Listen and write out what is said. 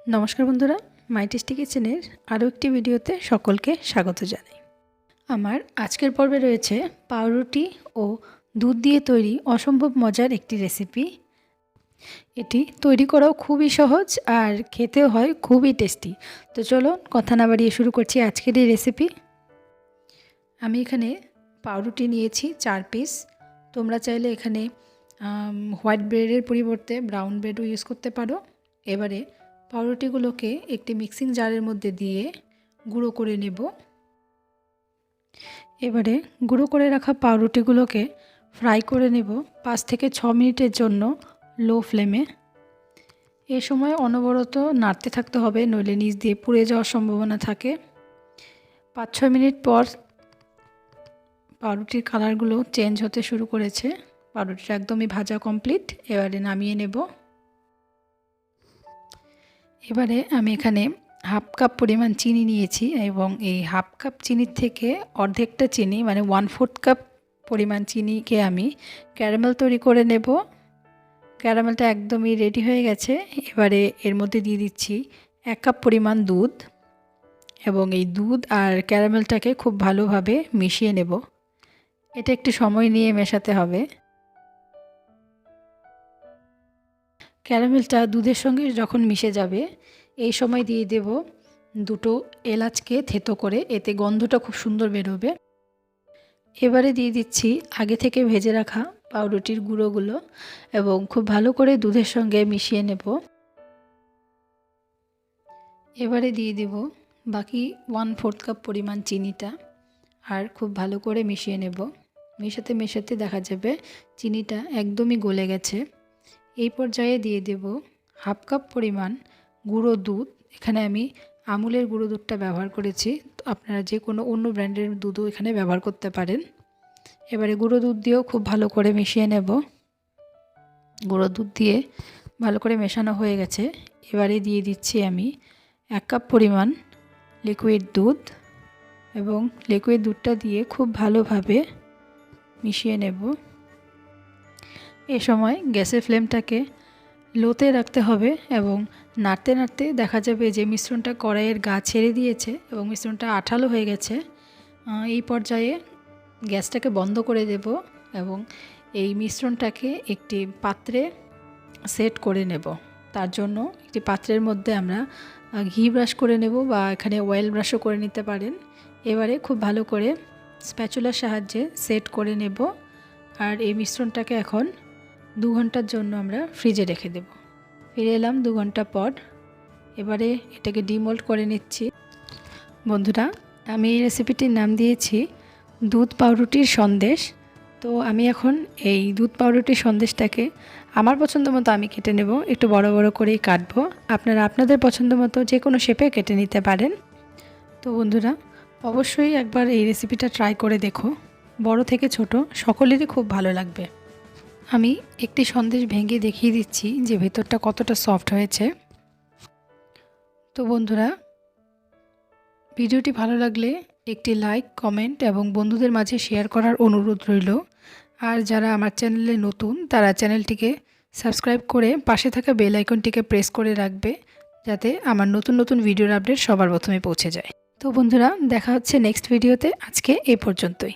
নমস্কার বন্ধুরা, মাই টেস্টি কিচেনের আরও একটি ভিডিওতে সকলকে স্বাগত জানাই। আমার আজকের পর্বে রয়েছে পাউরুটি ও দুধ দিয়ে তৈরি অসম্ভব মজার একটি রেসিপি। এটি তৈরি করাও খুবই সহজ আর খেতেও হয় খুবই টেস্টি। তো চলো কথা না বাড়িয়ে শুরু করছি আজকের এই রেসিপি। আমি এখানে পাউরুটি নিয়েছি 4 পিস। তোমরা চাইলে এখানে হোয়াইট ব্রেডের পরিবর্তে ব্রাউন ব্রেডও ইউজ করতে পারো। এবারে পাউরুটিগুলোকে একটি মিক্সিং জারের মধ্যে দিয়ে গুঁড়ো করে নেব। এবারে গুঁড়ো করে রাখা পাউরুটিগুলোকে ফ্রাই করে নেব 5 থেকে 6 মিনিটের জন্য লো ফ্লেমে। এ সময় অনবরত নাড়তে থাকতে হবে, নইলে নিচ দিয়ে পুড়ে যাওয়ার সম্ভাবনা থাকে। 5-6 মিনিট পর পাউরুটির কালারগুলো চেঞ্জ হতে শুরু করেছে। পাউরুটিটা একদমই ভাজা কমপ্লিট। এবারে নামিয়ে নেব। এবারে আমি এখানে হাফ কাপ পরিমাণ চিনি নিয়েছি এবং এই হাফ কাপ চিনির থেকে অর্ধেকটা চিনি মানে 1/4 কাপ পরিমাণ চিনিকে আমি ক্যারামেল তৈরি করে নেব। ক্যারামেলটা একদমই রেডি হয়ে গেছে। এবারে এর মধ্যে দিয়ে দিচ্ছি 1 কাপ পরিমাণ দুধ এবং এই দুধ আর ক্যারামেলটাকে খুব ভালোভাবে মিশিয়ে নেব। এটা একটু সময় নিয়ে মেশাতে হবে। ক্যারামেলটা দুধের সঙ্গে যখন মিশে যাবে এই সময় দিয়ে দেব 2টো এলাচকে থেতো করে, এতে গন্ধটা খুব সুন্দর বেরোবে। এবারে দিয়ে দিচ্ছি আগে থেকে ভেজে রাখা পাউরুটির গুঁড়োগুলো এবং খুব ভালো করে দুধের সঙ্গে মিশিয়ে নেব। এবারে দিয়ে দেব বাকি 1/4 কাপ পরিমাণ চিনিটা আর খুব ভালো করে মিশিয়ে নেব। মেশাতে মেশাতে দেখা যাবে চিনিটা একদমই গলে গেছে। এই পর্যায়ে দিয়ে দেব হাফ কাপ পরিমাণ গুঁড়ো দুধ। এখানে আমি আমুলের গুঁড়ো দুধটা ব্যবহার করেছি, তো আপনারা যে কোনো অন্য ব্র্যান্ডের দুধও এখানে ব্যবহার করতে পারেন। এবারে গুঁড়ো দুধ দিয়েও খুব ভালো করে মিশিয়ে নেব। গুঁড়ো দুধ দিয়ে ভালো করে মেশানো হয়ে গেছে। এবারে দিয়ে দিচ্ছি আমি 1 কাপ পরিমাণ লিকুইড দুধ এবং লিকুইড দুধটা দিয়ে খুব ভালোভাবে মিশিয়ে নেব। এ সময় গ্যাসের ফ্লেমটাকে লোতে রাখতে হবে এবং নাড়তে নাড়তে দেখা যাবে যে মিশ্রণটা কড়াইয়ের গা ছেড়ে দিয়েছে এবং মিশ্রণটা আঠালো হয়ে গেছে। এই পর্যায়ে গ্যাসটাকে বন্ধ করে দেব এবং এই মিশ্রণটাকে একটি পাত্রে সেট করে নেব। তার জন্য একটি পাত্রের মধ্যে আমরা ঘি ব্রাশ করে নেব বা এখানে অয়েল ব্রাশও করে নিতে পারেন। এবারে খুব ভালো করে স্প্যাচুলার সাহায্যে সেট করে নেব আর এই মিশ্রণটাকে এখন 2 ঘন্টার জন্য আমরা ফ্রিজে রেখে দেব। ফিরে এলাম 2 ঘন্টা পর। এবারে এটাকে ডিমোল্ড করে নিচ্ছি। বন্ধুরা, আমি এই রেসিপিটির নাম দিয়েছি দুধ পাউরুটির সন্দেশ। তো আমি এখন এই দুধ পাউরুটির সন্দেশটাকে আমার পছন্দ মতো আমি কেটে নেব। একটু বড় বড় করেই কাটবো। আপনারা আপনাদের পছন্দ মতো যে কোনো শেপে কেটে নিতে পারেন। তো বন্ধুরা, অবশ্যই একবার এই রেসিপিটা ট্রাই করে দেখো। বড় থেকে ছোট সকলেরই খুব ভালো লাগবে। আমি একটি সন্দেশ ভেঙে দেখিয়ে দিচ্ছি যে ভেতরটা কতটা সফট হয়েছে। তো বন্ধুরা, ভিডিওটি ভালো লাগলে একটি লাইক, কমেন্ট এবং বন্ধুদের মাঝে শেয়ার করার অনুরোধ রইল। আর যারা আমার চ্যানেলে নতুন তারা চ্যানেলটিকে সাবস্ক্রাইব করে পাশে থাকা বেল আইকনটিকে প্রেস করে রাখবে, যাতে আমার নতুন নতুন ভিডিওর আপডেট সবার প্রথমে পৌঁছে যায়। তো বন্ধুরা, দেখা হচ্ছে নেক্সট ভিডিওতে। আজকে এই পর্যন্তই।